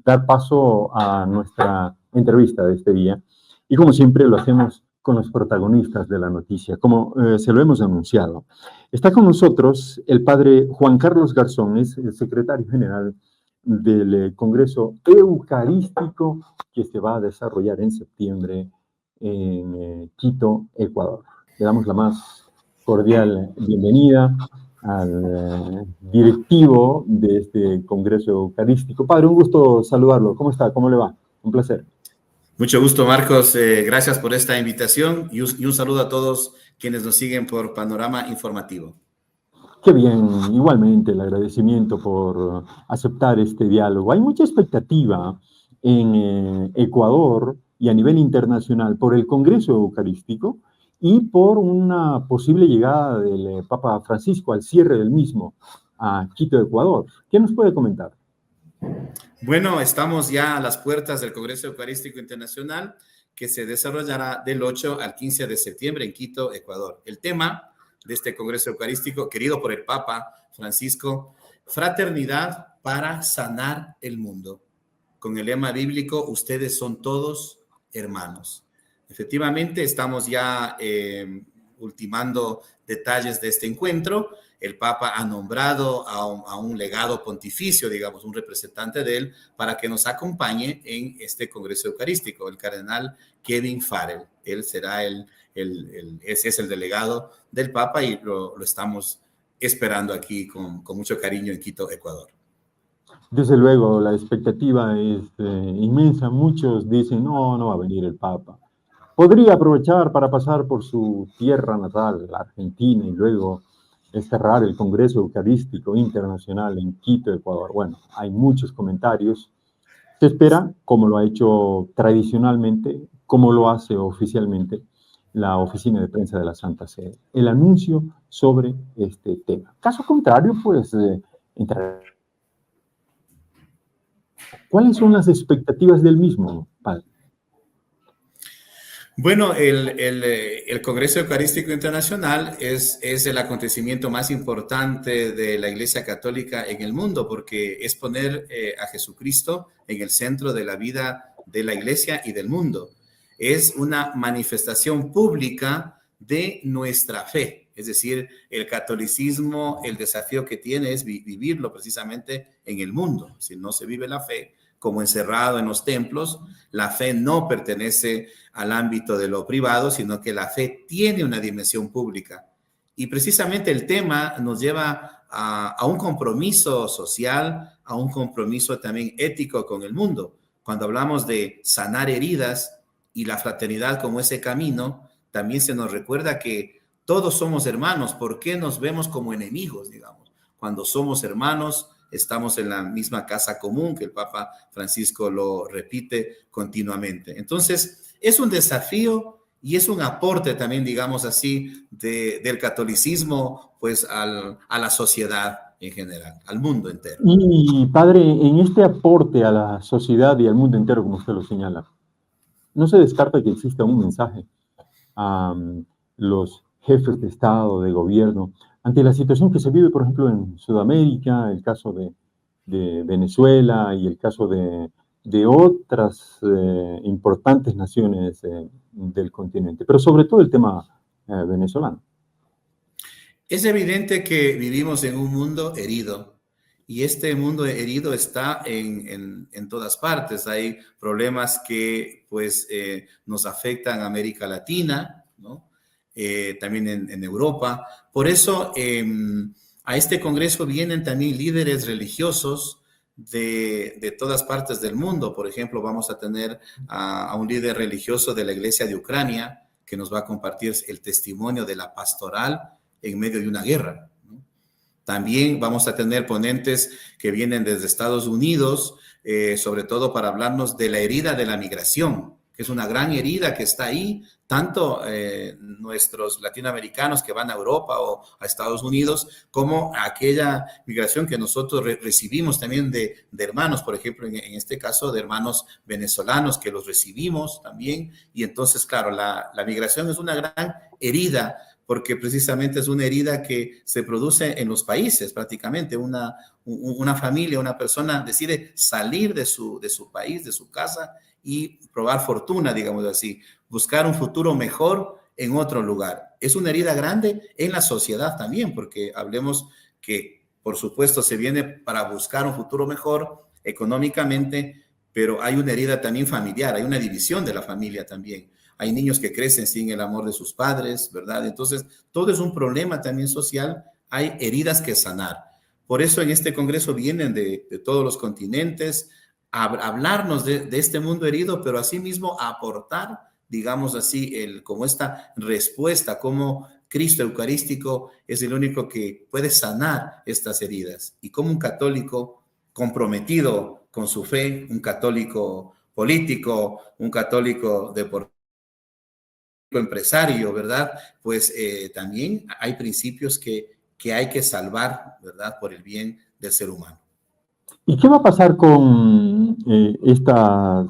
dar paso a nuestra entrevista de este día. Y como siempre lo hacemos con los protagonistas de la noticia, como se lo hemos anunciado. Está con nosotros el padre Juan Carlos Garzón, es el secretario general del Congreso Eucarístico que se va a desarrollar en septiembre en Quito, Ecuador. Le damos la más cordial bienvenida al directivo de este Congreso Eucarístico. Padre, un gusto saludarlo. ¿Cómo está? ¿Cómo le va? Un placer. Mucho gusto, Marcos. Gracias por esta invitación y un saludo a todos quienes nos siguen por Panorama Informativo. Qué bien, igualmente el agradecimiento por aceptar este diálogo. Hay mucha expectativa en Ecuador y a nivel internacional por el Congreso Eucarístico y por una posible llegada del Papa Francisco al cierre del mismo a Quito, Ecuador. ¿Qué nos puede comentar? Bueno, estamos ya a las puertas del Congreso Eucarístico Internacional que se desarrollará del 8 al 15 de septiembre en Quito, Ecuador. El tema de este Congreso Eucarístico, querido por el Papa Francisco, Fraternidad para sanar el mundo. Con el lema bíblico, ustedes son todos hermanos. Efectivamente, estamos ya ultimando detalles de este encuentro. El Papa ha nombrado a un legado pontificio, digamos, un representante de él, para que nos acompañe en este Congreso Eucarístico, el cardenal Kevin Farrell. Él será ese es el delegado del Papa y lo estamos esperando aquí con mucho cariño en Quito, Ecuador. Desde luego, la expectativa es inmensa. Muchos dicen, no va a venir el Papa. Podría aprovechar para pasar por su tierra natal, la Argentina, y luego cerrar el Congreso Eucarístico Internacional en Quito, Ecuador. Bueno, hay muchos comentarios. Se espera, como lo ha hecho tradicionalmente, como lo hace oficialmente la Oficina de Prensa de la Santa Sede, el anuncio sobre este tema. Caso contrario, pues, ¿cuáles son las expectativas del mismo, padre? Bueno, el Congreso Eucarístico Internacional es el acontecimiento más importante de la Iglesia Católica en el mundo, porque es poner a Jesucristo en el centro de la vida de la Iglesia y del mundo. Es una manifestación pública de nuestra fe. Es decir, el catolicismo, el desafío que tiene es vivirlo precisamente en el mundo. Si no se vive la fe como encerrado en los templos, la fe no pertenece al ámbito de lo privado, sino que la fe tiene una dimensión pública. Y precisamente el tema nos lleva a un compromiso social, a un compromiso también ético con el mundo. Cuando hablamos de sanar heridas y la fraternidad como ese camino, también se nos recuerda que todos somos hermanos. ¿Por qué nos vemos como enemigos, digamos? Cuando somos hermanos, estamos en la misma casa común, que el Papa Francisco lo repite continuamente. Entonces, es un desafío y es un aporte también, digamos así, del catolicismo, pues, a la sociedad en general, al mundo entero. Y, padre, en este aporte a la sociedad y al mundo entero, como usted lo señala, no se descarta que exista un mensaje a los jefes de Estado, de gobierno, ante la situación que se vive, por ejemplo, en Sudamérica, el caso de Venezuela y el caso de otras importantes naciones del continente, pero sobre todo el tema venezolano. Es evidente que vivimos en un mundo herido y este mundo herido está en todas partes. Hay problemas que pues nos afectan a América Latina, ¿no? También en Europa. Por eso a este congreso vienen también líderes religiosos de todas partes del mundo. Por ejemplo, vamos a tener a un líder religioso de la Iglesia de Ucrania que nos va a compartir el testimonio de la pastoral en medio de una guerra, ¿no? También vamos a tener ponentes que vienen desde Estados Unidos, sobre todo para hablarnos de la herida de la migración, que es una gran herida que está ahí, tanto nuestros latinoamericanos que van a Europa o a Estados Unidos, como aquella migración que nosotros recibimos también de hermanos, por ejemplo, en este caso de hermanos venezolanos que los recibimos también. Y entonces, claro, la migración es una gran herida porque precisamente es una herida que se produce en los países prácticamente. Una familia, una persona decide salir de su país, de su casa y probar fortuna, digamos así, buscar un futuro mejor en otro lugar. Es una herida grande en la sociedad también, porque hablemos que, por supuesto, se viene para buscar un futuro mejor económicamente, pero hay una herida también familiar, hay una división de la familia también. Hay niños que crecen sin el amor de sus padres, ¿verdad? Entonces, todo es un problema también social, hay heridas que sanar. Por eso en este congreso vienen de todos los continentes a hablarnos de este mundo herido, pero asimismo a aportar, digamos así, como esta respuesta, como Cristo Eucarístico es el único que puede sanar estas heridas. Y como un católico comprometido con su fe, un católico político, un católico deportivo, empresario, ¿verdad? Pues también hay principios que hay que salvar, ¿verdad? Por el bien del ser humano. ¿Y qué va a pasar con estas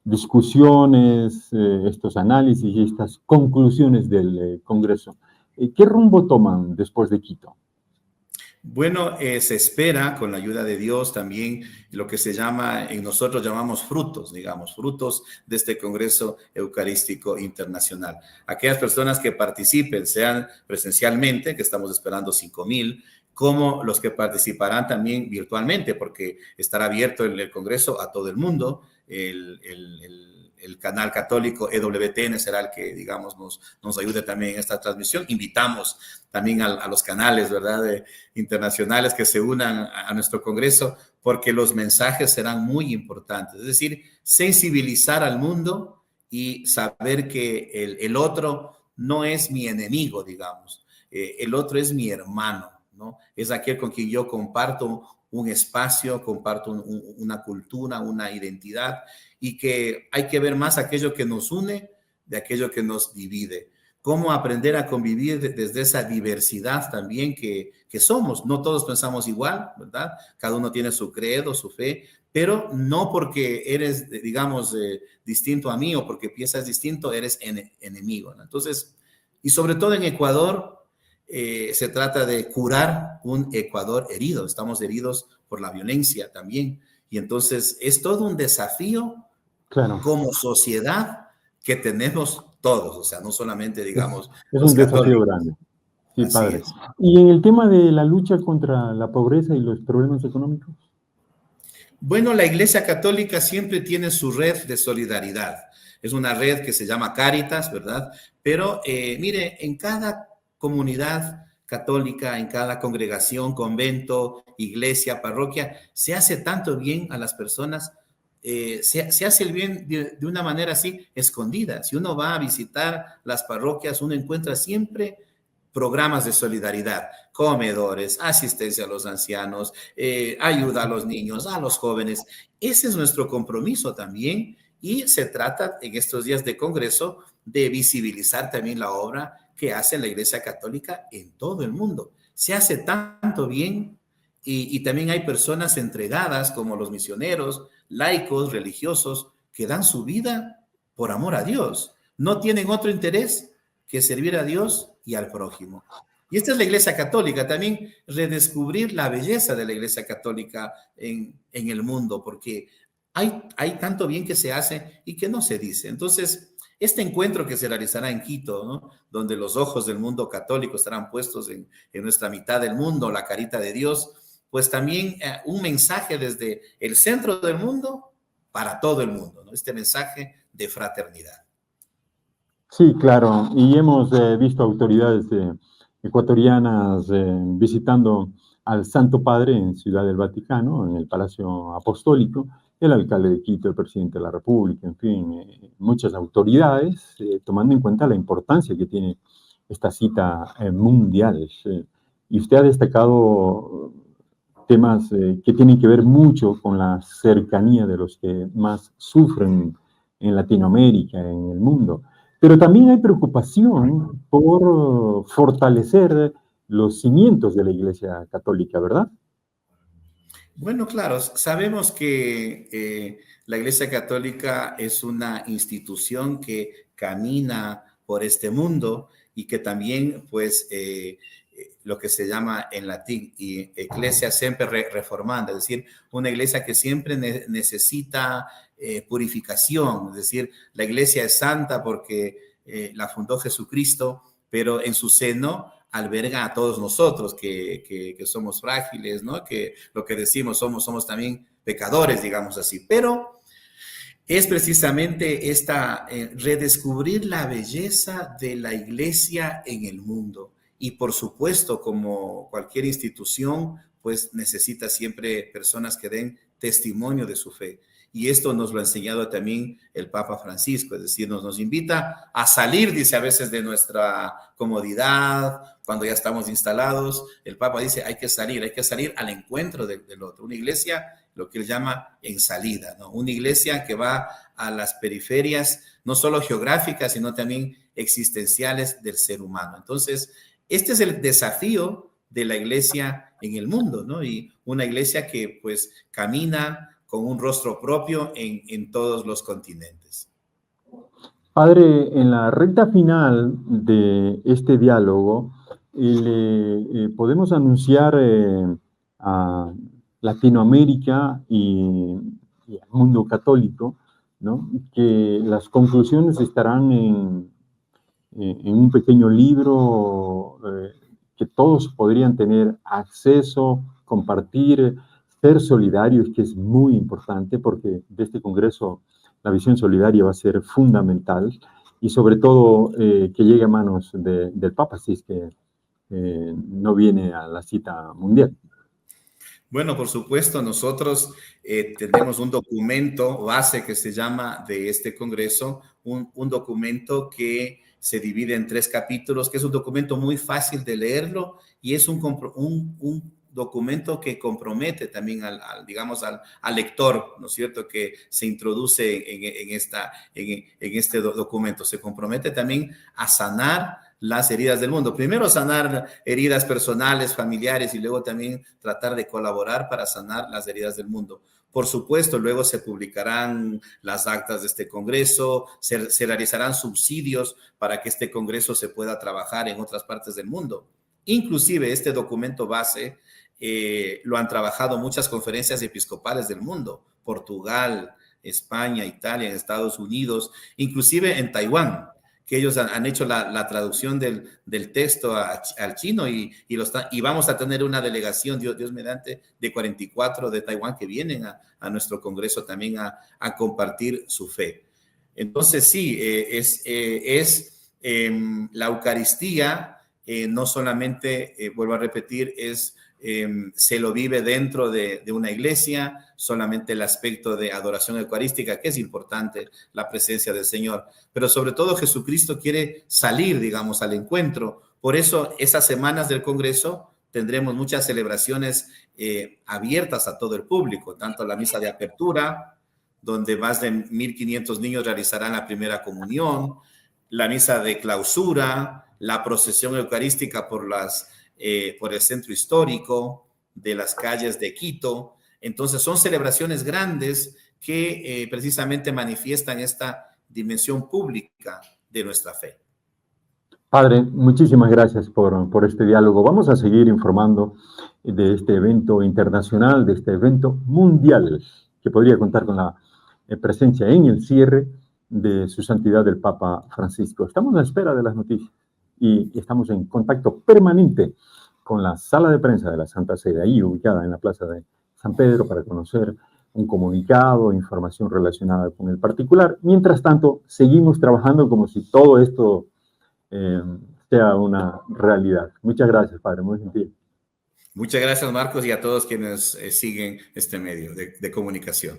discusiones, estos análisis y estas conclusiones del Congreso? ¿Qué rumbo toman después de Quito? Bueno, se espera con la ayuda de Dios también lo que nosotros llamamos frutos, digamos, frutos de este Congreso Eucarístico Internacional. Aquellas personas que participen, sean presencialmente, que estamos esperando 5,000, como los que participarán también virtualmente, porque estará abierto el Congreso a todo el mundo. El canal católico EWTN será el que, digamos, nos ayude también en esta transmisión. Invitamos también a los canales, ¿verdad?, internacionales que se unan a nuestro congreso, porque los mensajes serán muy importantes. Es decir, sensibilizar al mundo y saber que el otro no es mi enemigo, digamos. El otro es mi hermano, ¿no? Es aquel con quien yo comparto un espacio, comparto una cultura, una identidad, y que hay que ver más aquello que nos une de aquello que nos divide. Cómo aprender a convivir desde esa diversidad también que somos. No todos pensamos igual, ¿verdad? Cada uno tiene su credo, su fe, pero no porque eres, digamos, distinto a mí o porque piensas distinto, eres enemigo, ¿no? Entonces, y sobre todo en Ecuador, se trata de curar un Ecuador herido. Estamos heridos por la violencia también. Y entonces es todo un desafío, Claro, como sociedad, que tenemos todos, o sea, no solamente, digamos, es los un desafío católicos. grande. Sí, Así padre. es. ¿Y en el tema de la lucha contra la pobreza y los problemas económicos? Bueno, la Iglesia Católica siempre tiene su red de solidaridad. Es una red que se llama Cáritas, ¿verdad? Pero mire, en cada comunidad católica, en cada congregación, convento, iglesia, parroquia, se hace tanto bien a las personas, se hace el bien de una manera así escondida. Si uno va a visitar las parroquias, uno encuentra siempre programas de solidaridad, comedores, asistencia a los ancianos, ayuda a los niños, a los jóvenes. Ese es nuestro compromiso también, y se trata en estos días de Congreso de visibilizar también la obra que hace la Iglesia Católica en todo el mundo. Se hace tanto bien, y también hay personas entregadas como los misioneros, laicos, religiosos, que dan su vida por amor a Dios. No tienen otro interés que servir a Dios y al prójimo. Y esta es la Iglesia Católica, también redescubrir la belleza de la Iglesia Católica en el mundo, porque hay tanto bien que se hace y que no se dice. Entonces, este encuentro que se realizará en Quito, ¿no?, donde los ojos del mundo católico estarán puestos en nuestra mitad del mundo, la carita de Dios, pues también un mensaje desde el centro del mundo para todo el mundo, ¿no? Este mensaje de fraternidad. Sí, claro. Y hemos visto autoridades ecuatorianas visitando al Santo Padre en Ciudad del Vaticano, en el Palacio Apostólico, el alcalde de Quito, el presidente de la República, en fin, muchas autoridades, tomando en cuenta la importancia que tiene esta cita mundial. Y usted ha destacado temas que tienen que ver mucho con la cercanía de los que más sufren en Latinoamérica, en el mundo. Pero también hay preocupación por fortalecer los cimientos de la Iglesia Católica, ¿verdad? Bueno, claro, sabemos que la Iglesia Católica es una institución que camina por este mundo, y que también, pues, lo que se llama en latín y Ecclesia Semper Reformanda, es decir, una iglesia que siempre necesita purificación, es decir, la iglesia es santa porque la fundó Jesucristo, pero en su seno alberga a todos nosotros que somos frágiles, ¿no? Que lo que decimos somos también pecadores, digamos así, pero es precisamente esta redescubrir la belleza de la iglesia en el mundo. Y por supuesto, como cualquier institución, pues necesita siempre personas que den testimonio de su fe. Y esto nos lo ha enseñado también el Papa Francisco, es decir, nos invita a salir, dice a veces, de nuestra comodidad, cuando ya estamos instalados. El Papa dice, hay que salir al encuentro del otro. Una iglesia, lo que él llama en salida, ¿no? Una iglesia que va a las periferias, no solo geográficas, sino también existenciales del ser humano. Entonces, este es el desafío de la iglesia en el mundo, ¿no? Y una iglesia que pues camina con un rostro propio en todos los continentes. Padre, en la recta final de este diálogo, podemos anunciar a Latinoamérica y al mundo católico, ¿no?, que las conclusiones estarán en un pequeño libro que todos podrían tener acceso, compartir, ser solidarios, que es muy importante porque de este congreso la visión solidaria va a ser fundamental y sobre todo que llegue a manos del Papa, si es que no viene a la cita mundial. Bueno, por supuesto, nosotros tenemos un documento base que se llama de este congreso, un documento que se divide en 3 capítulos, que es un documento muy fácil de leerlo y es un documento que compromete también digamos, al lector, ¿no es cierto?, que se introduce en este documento. Se compromete también a sanar las heridas del mundo. Primero sanar heridas personales, familiares y luego también tratar de colaborar para sanar las heridas del mundo. Por supuesto, luego se publicarán las actas de este congreso, se realizarán subsidios para que este congreso se pueda trabajar en otras partes del mundo. Inclusive este documento base lo han trabajado muchas conferencias episcopales del mundo, Portugal, España, Italia, en Estados Unidos, inclusive en Taiwán, que ellos han hecho la traducción del texto al chino y vamos a tener una delegación, Dios mediante, de 44 de Taiwán que vienen a nuestro congreso también a compartir su fe. Entonces sí, la Eucaristía no solamente, vuelvo a repetir, se lo vive dentro de una iglesia, solamente el aspecto de adoración eucarística, que es importante, la presencia del Señor, pero sobre todo Jesucristo quiere salir, digamos, al encuentro. Por eso, esas semanas del Congreso tendremos muchas celebraciones abiertas a todo el público, tanto la misa de apertura, donde más de 1,500 niños realizarán la primera comunión, la misa de clausura, la procesión eucarística por el centro histórico de las calles de Quito. Entonces son celebraciones grandes que precisamente manifiestan esta dimensión pública de nuestra fe. Padre, muchísimas gracias por este diálogo. Vamos a seguir informando de este evento internacional, de este evento mundial, que podría contar con la presencia en el cierre de su santidad el Papa Francisco. Estamos a la espera de las noticias y estamos en contacto permanente con la sala de prensa de la Santa Sede, ahí ubicada en la Plaza de San Pedro, para conocer un comunicado, información relacionada con el particular. Mientras tanto, seguimos trabajando como si todo esto sea una realidad. Muchas gracias, Padre, muy gentil. Muchas gracias, Marcos, y a todos quienes siguen este medio de comunicación.